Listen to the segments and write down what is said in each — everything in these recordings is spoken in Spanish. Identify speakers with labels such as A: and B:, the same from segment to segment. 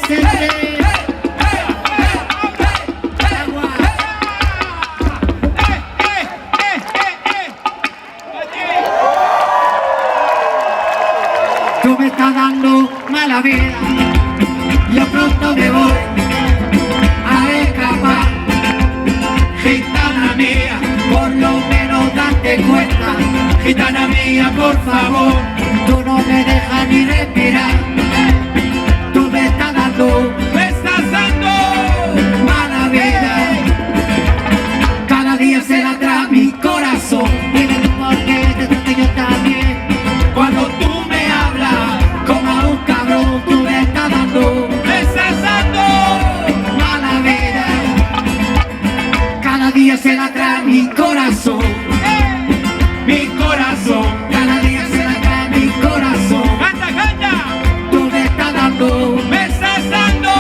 A: Tú me estás dando mala vida, yo pronto me voy a escapar. Gitana mía, por lo menos date cuenta. Gitana mía, por favor, tú no me dejas ni respirar. Tú me estás dando mala vida. Cada día se la trae mi corazón. Dime tú por qué te trato yo también. Cuando tú me hablas como a un cabrón, tú me estás dando mala vida. Cada día se la trae mi corazón. Mi corazón. Cada día se la trae mi corazón.
B: ¡Canta, canta!
A: Tú me estás dando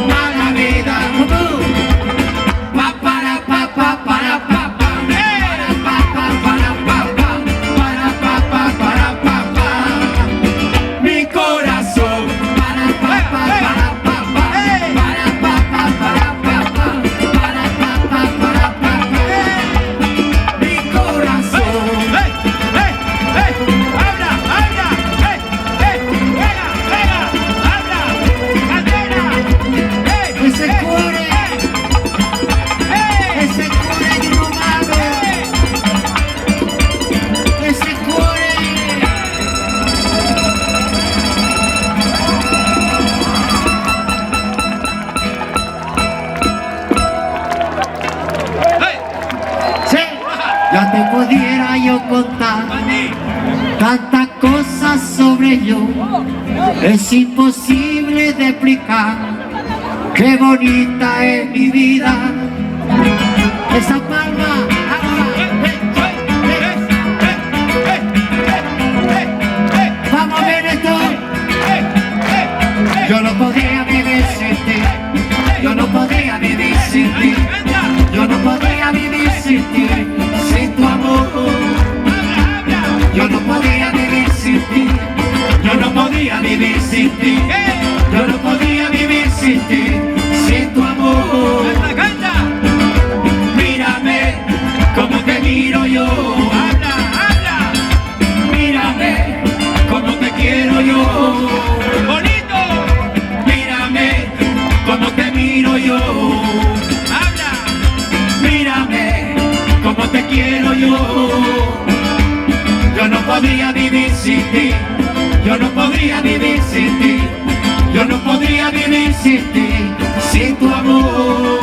A: mala vida. Pa para pa pa para pa pa. Para pa pa para pa pa. Para pa pa para pa pa. Mi corazón. Para pa pa para pa pa. Para pa pa para pa pa. Para pa pa para pa pa. Mi corazón.
B: ¡Habla, habla! ¡Pega, pega! ¡Habla! ¡Cadera!
A: Ese cuore di romano. Ese cuore. Sí, ya te pudiera yo contar tantas cosas sobre yo, es imposible de explicar. Qué bonita es mi vida. Esa palma, vamos a ver esto. Yo no podría vivir sin ti. Yo no podría vivir sin ti. Yo no podría vivir sin ti, sin tu amor. Yo no podría vivir sin ti. Yo no podría vivir sin ti. Yo no podría vivir sin ti, sin tu amor.
B: ¡Canta!
A: Mírame como te miro yo.
B: ¡Habla, habla!
A: Mírame como te quiero yo.
B: ¡Bonito!
A: Mírame como te miro yo.
B: ¡Habla!
A: Mírame como te quiero yo. Yo no podría vivir sin ti. Yo no podría vivir sin ti. Yo no podría vivir sin ti, sin tu amor.